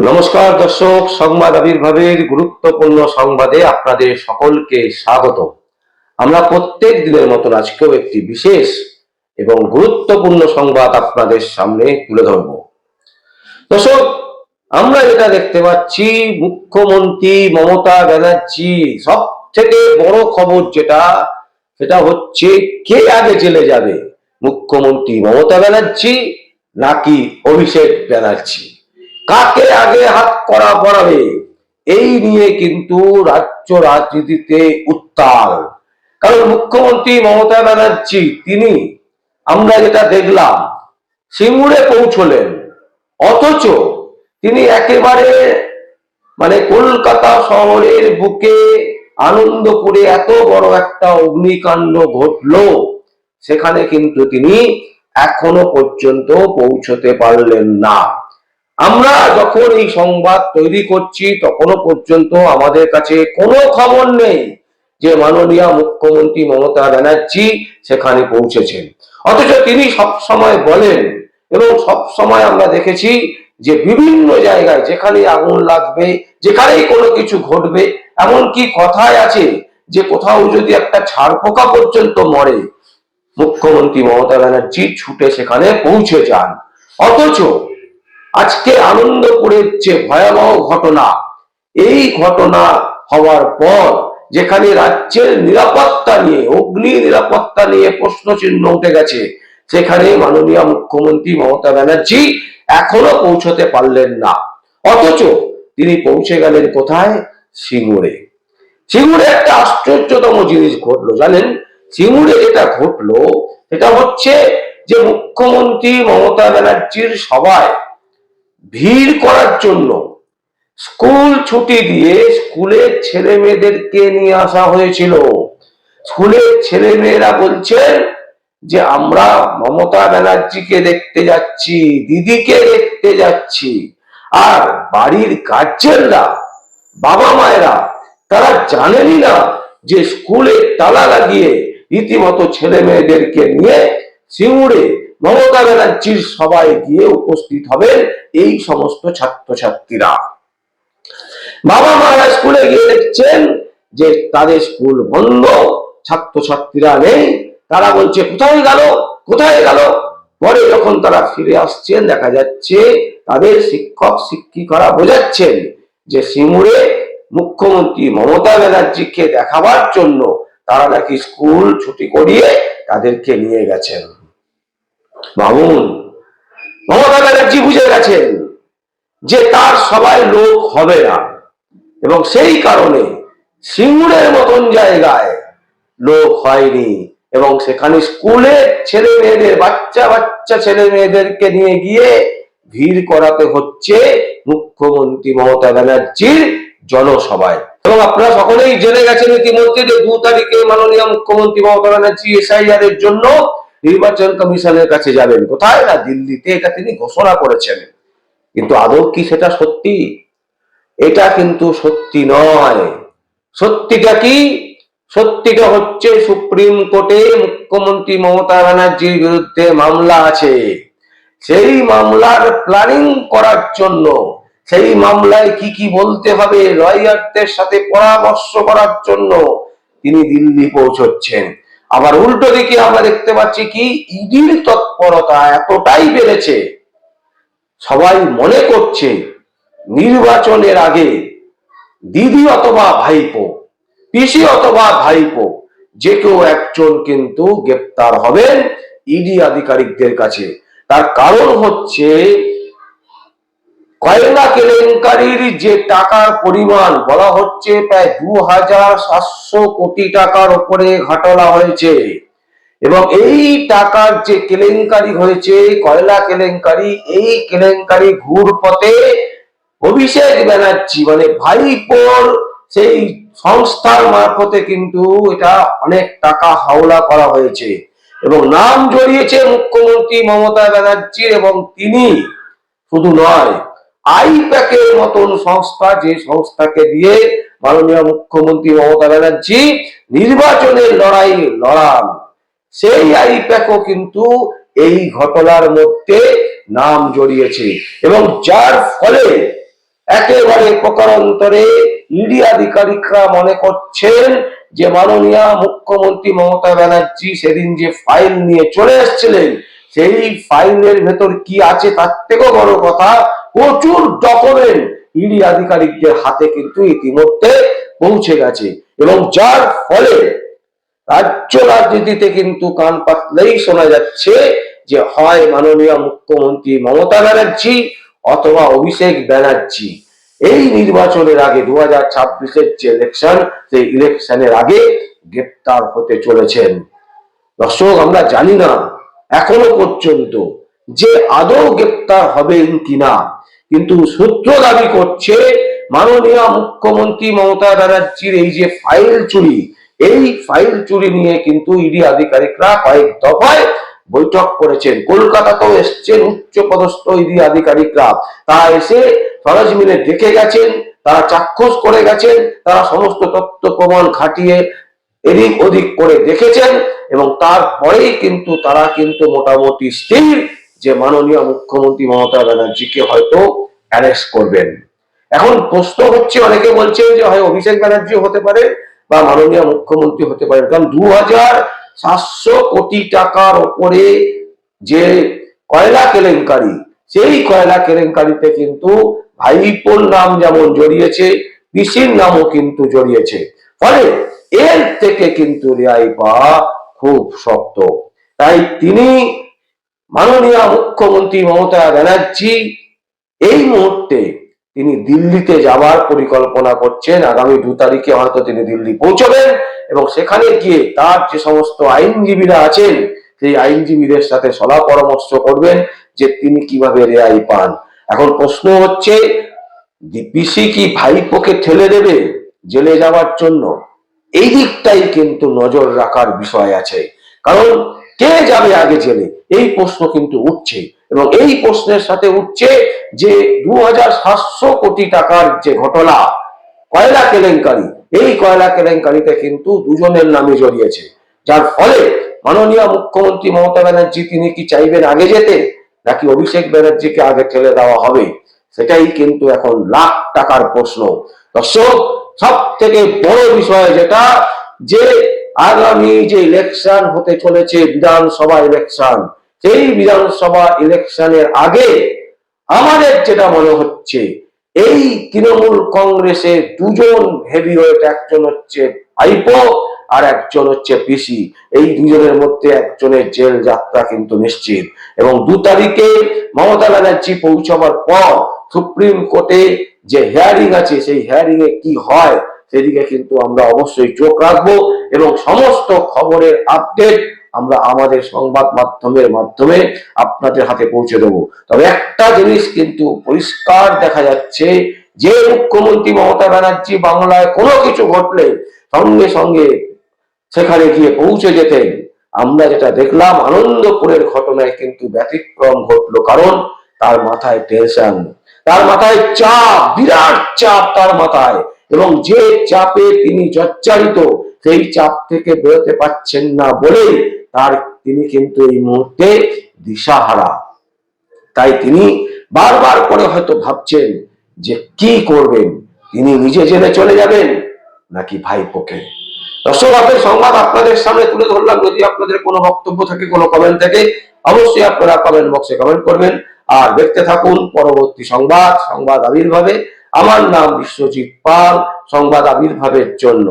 নমস্কার দর্শক, সংবাদ আবির্ভাবের গুরুত্বপূর্ণ সংবাদে আপনাদের সকলকে স্বাগত। আমরা প্রত্যেক দিনের মতন আজকেও একটি বিশেষ এবং গুরুত্বপূর্ণ সংবাদ আপনাদের সামনে তুলে ধরব। দর্শক, আমরা যেটা দেখতে পাচ্ছি, মুখ্যমন্ত্রী মমতা ব্যানার্জি সব থেকে বড় খবর সেটা হচ্ছে কে আগে জেলে যাবে, মুখ্যমন্ত্রী মমতা ব্যানার্জি নাকি অভিষেক ব্যানার্জি, কাকে আগে হাত করা পড়াবে, এই নিয়ে কিন্তু রাজ্য রাজনীতিতে উত্তাল। কারণ মুখ্যমন্ত্রী মমতা ব্যানার্জি তিনি, আমরা যেটা দেখলাম, সিঙ্গুরে পৌঁছলেন, অথচ তিনি একেবারে কলকাতা শহরের বুকে আনন্দপুরে এত বড় একটা অগ্নিকাণ্ড ঘটলো, সেখানে কিন্তু তিনি এখনো পর্যন্ত পৌঁছতে পারলেন না। আমরা যখন এই সংবাদ তৈরি করছি তখনও পর্যন্ত আমাদের কাছে কোনো খবর নেই যে মাননীয় মুখ্যমন্ত্রী মমতা ব্যানার্জি সেখানে পৌঁছেছেন। অথচ তিনি সবসময় বলেন এবং সবসময় আমরা দেখেছি যে বিভিন্ন জায়গায় যেখানে আগুন লাগবে, যেখানেই কোনো কিছু ঘটবে, এমনকি কথায় আছে যে কোথাও যদি একটা ছারপোকা পর্যন্ত মরে, মুখ্যমন্ত্রী মমতা ব্যানার্জি ছুটে সেখানে পৌঁছে যান। অথচ আজকে আনন্দপুরের যে ভয়াবহ ঘটনা, এই ঘটনা হওয়ার পর যেখানে রাজ্যের নিরাপত্তা নিয়ে, অগ্নি নিরাপত্তা নিয়ে প্রশ্ন চিহ্ন উঠে গেছে, সেখানে মাননীয় মুখ্যমন্ত্রী মমতা ব্যানার্জি এখনো পৌঁছতে পারলেন না। অথচ তিনি পৌঁছে গেলেন কোথায়? সিঙ্গুরে। সিঙ্গুরে একটা আশ্চর্যতম জিনিস ঘটলো, জানেন? সিঙ্গুরে যেটা ঘটলো সেটা হচ্ছে যে মুখ্যমন্ত্রী মমতা ব্যানার্জির সভায় ভিড় করার জন্য স্কুল ছুটি দিয়ে স্কুলের ছেলে মেয়েদেরকে নিয়ে আসা হয়েছিল। স্কুলের ছেলে মেয়েরা বলছেন যে আমরা মমতা ব্যানার্জিকে দেখতে যাচ্ছি, দিদিকে দেখতে যাচ্ছি। আর বাড়ির গার্জেনরা, বাবা মায়েরা, তারা জানেনই না যে স্কুলে তালা লাগিয়ে রীতিমতো ছেলে মেয়েদেরকে নিয়ে সিঙ্গুরে মমতা ব্যানার্জির সবাই গিয়ে উপস্থিত হবেন এই সমস্ত ছাত্রছাত্রীরা। বাবা মারা স্কুলে গিয়ে দেখছেন যে তাদের স্কুল বন্ধ, ছাত্রছাত্রীরা নেই। তারা বলছে কোথায় গেল, কোথায় গেল। পরে যখন তারা ফিরে আসছেন, দেখা যাচ্ছে তাদের শিক্ষক শিক্ষিকারা বোঝাচ্ছেন যে সিঙ্গুরে মুখ্যমন্ত্রী মমতা ব্যানার্জিকে দেখাবার জন্য তারা নাকি স্কুল ছুটি করিয়ে তাদেরকে নিয়ে গেছেন। ভাবুন, মমতা ব্যানার্জি বুঝে গেছেন যে তার সবাই লোক হবে না, এবং সেই কারণে সিঙ্গুরের মতন জায়গায় লোক হয়নি, এবং সেখানে স্কুলের ছেলে মেয়েদের, বাচ্চা বাচ্চা ছেলে মেয়েদেরকে নিয়ে গিয়ে ভিড় করাতে হচ্ছে মুখ্যমন্ত্রী মমতা ব্যানার্জির জনসভায়। এবং আপনারা সকলেই জেনে গেছেন ইতিমধ্যে যে 2 তারিখে মাননীয় মুখ্যমন্ত্রী মমতা ব্যানার্জি এসআইআর এর জন্য নির্বাচন কমিশনের কাছে যাবেন। কোথায়? না, দিল্লিতে। এটা তিনি ঘোষণা করেছেন। কিন্তু আদৌ কি সেটা সত্যি? এটা কিন্তু সত্যি নয়। সত্যিটা কি? সত্যিটা হচ্ছে সুপ্রিম কোর্টে মুখ্যমন্ত্রী মমতা ব্যানার্জির বিরুদ্ধে মামলা আছে। সেই মামলার প্ল্যানিং করার জন্য, সেই মামলায় কি কি বলতে হবে, লয়ারদের সাথে পরামর্শ করার জন্য তিনি দিল্লি পৌঁছচ্ছেন। আবার উল্টো দিকে আমরা দেখতে পাচ্ছি কি, ইডির তৎপরতা এতটাই বেড়েছে, সবাই মনে করছে নির্বাচনের আগে দিদি অথবা ভাইপো, পিসি অথবা ভাইপো, যে কেউ একজন কিন্তু গ্রেপ্তার হবেন ইডি আধিকারিকদের কাছে। তার কারণ হচ্ছে কয়লা কেলেঙ্কারির যে টাকার পরিমাণ বলা হচ্ছে প্রায় 2700 কোটি টাকার উপরে ঘাটলা হয়েছে, এবং এই টাকার যে কেলেঙ্কারি হয়েছে, কয়লা কেলেঙ্কারি, এই কেলেঙ্কারি ঘুরপথে অভিষেক ব্যানার্জি ভাইপোর সেই সংস্থার মারফতে কিন্তু এটা অনেক টাকা হাওলা করা হয়েছে, এবং নাম জড়িয়েছে মুখ্যমন্ত্রী মমতা ব্যানার্জি। এবং তিনি শুধু নয়, আইপ্যাকের মতন সংস্থা, যে সংস্থাকে দিয়ে মাননীয় মুখ্যমন্ত্রী মমতা ব্যানার্জি নির্বাচনের লড়াই লড়ান, সেই আইপ্যাকও কিন্তু এই ঘটনার মধ্যে নাম জড়িয়েছে। এবং যার ফলে একেবারে প্রকারান্তরে ইডি আধিকারিকরা মনে করছেন যে মাননীয় মুখ্যমন্ত্রী মমতা ব্যানার্জি সেদিন যে ফাইল নিয়ে চলে এসেছিলেন, সেই ফাইলের ভেতর কি আছে তার থেকেও বড় কথা, প্রচুর ডকুমেন্ট ইডি আধিকারিকদের হাতে কিন্তু ইতিমধ্যে পৌঁছে গেছে। এবং যার ফলে রাজ্য রাজনীতিতে কিন্তু কান পাতলেই শোনা যাচ্ছে যে হয় মাননীয় মুখ্যমন্ত্রী মমতা ব্যানার্জি অথবা অভিষেক ব্যানার্জি এই নির্বাচনের আগে 2026-এর যে ইলেকশন, সেই ইলেকশনের আগে গ্রেপ্তার হতে চলেছেন। দর্শক, আমরা জানি না এখনো পর্যন্ত যে আদৌ গ্রেপ্তার হবেন কিনা, কিন্তু সূত্র দাবি করছে মাননীয় মুখ্যমন্ত্রী মমতা ব্যানার্জির এই যে ফাইল চুরি, এই ফাইল চুরি নিয়ে কিন্তু ইডি আধিকারিকরা কয়েক দফায় বৈঠক করেছেন। কলকাতাতেও এসছেন উচ্চ পদস্থ ইডি আধিকারিকরা, তারা এসে সরেজমিনে দেখে গেছেন, তারা চাক্ষুষ করে গেছেন, তারা সমস্ত তথ্য প্রমাণ খাটিয়ে এদিক ওদিক করে দেখেছেন এবং তারপরেই কিন্তু তারা কিন্তু মোটামুটি স্থির যে মাননীয় মুখ্যমন্ত্রী মমতা ব্যানার্জিকে হয়তো অ্যারেস্ট করবেন। এখন প্রশ্ন হচ্ছে, অনেকে বলছেন যে হয় অভিষেক ব্যানার্জি হতে পারে বা মাননীয় মুখ্যমন্ত্রী হতে পারে, কারণ 2700 কোটি টাকার ওপরে যে কয়লা কেলেঙ্কারি, সেই কয়লা কেলেঙ্কারিতে কিন্তু ভাইপোর নাম যেমন জড়িয়েছে, পিসির নামও কিন্তু জড়িয়েছে। ফলে এর থেকে কিন্তু রেহাই পাওয়া খুব শক্ত। তাই তিনি মাননীয় মুখ্যমন্ত্রী মমতা ব্যানার্জি এই মুহূর্তে তিনি দিল্লিতে যাওয়ার পরিকল্পনা করছেন। আগামী 2 তারিখে হয়তো তিনি দিল্লি পৌঁছবেন এবং সেখানে গিয়ে তার যে সমস্ত আইনজীবীরা আছেন সেই আইনজীবীদের সাথে সলা পরামর্শ করবেন যে তিনি কিভাবে রেহাই পান। এখন প্রশ্ন হচ্ছে, পিসি কি ভাইপোকে ঠেলে দেবে জেলে যাওয়ার জন্য? এই দিকটাই কিন্তু নজর রাখার বিষয় আছে, কারণ কে যাবে আগে জেলে, এই প্রশ্ন কিন্তু উঠছে। এবং এই প্রশ্নের সাথে উঠছে যে 2700 কোটি টাকার যে ঘটনা কয়লা কেলেঙ্কারি, এই কয়লা কেলেঙ্কারিতে কিন্তু দুজনের নামে জড়িয়েছে, যার ফলে মাননীয় মুখ্যমন্ত্রী মমতা ব্যানার্জি তিনি কি চাইবেন আগে যেতে, নাকি অভিষেক ব্যানার্জিকে আগে ঠেলে দেওয়া হবে, সেটাই কিন্তু এখন লাখ টাকার প্রশ্ন। দর্শক, সব থেকে বড় বিষয় যেটা, যে আগামী যে ইলেকশন হতে চলেছে বিধানসভা ইলেকশন, সেই বিধানসভা ইলেকশনের আগে আমাদের যেটা মনে হচ্ছে, এই তৃণমূল কংগ্রেসের দুজন হেভিওয়েট, একজন হচ্ছে ভাইপো আর একজন হচ্ছে পিসি, এই দুজনের মধ্যে একজনের জেল যাত্রা কিন্তু নিশ্চিত। এবং 2 তারিখে মমতা ব্যানার্জি পৌঁছাবার পর সুপ্রিম কোর্টে যে হিয়ারিং আছে, সেই হিয়ারিং এ কি হয় সেদিকে কিন্তু আমরা অবশ্যই চোখ রাখবো এবং সমস্ত খবরের আপডেট আমরা আমাদের সংবাদ মাধ্যমের মাধ্যমে আপনাদের হাতে পৌঁছে দেব। তবে একটা জিনিস কিন্তু পরিষ্কার দেখা যাচ্ছে, যে মুখ্যমন্ত্রী মমতা ব্যানার্জি বাংলায় কোনো কিছু ঘটলে সঙ্গে সঙ্গে সেখানে গিয়ে পৌঁছে যেতেন, আমরা যেটা দেখলাম আনন্দপুরের ঘটনায় কিন্তু ব্যতিক্রম ঘটলো। কারণ তার মাথায় টেনশন, তার মাথায় চাপ, বিরাট চাপ তার মাথায়, এবং যে চাপে তিনি জর্জরিত, সেই চাপ থেকে বেরোতে পারছেন না বলেই তিনি কিন্তু এই মুহূর্তে দিশাহারা। তাই তিনি বারবার করে হয়তো ভাবছেন যে কি করবেন, তিনি নিজে জেলে চলে যাবেন নাকি ভাইপোকে। দর্শক, সংবাদ আপনাদের সামনে তুলে ধরলাম। যদি আপনাদের কোনো বক্তব্য থাকে, কোনো কমেন্ট থাকে, অবশ্যই আপনারা কমেন্ট বক্সে কমেন্ট করবেন। আর দেখতে থাকুন পরবর্তী সংবাদ আবির্ভাবে। আমার নাম বিশ্বজিৎ পাল, সংবাদ আবির্ভাবের জন্য।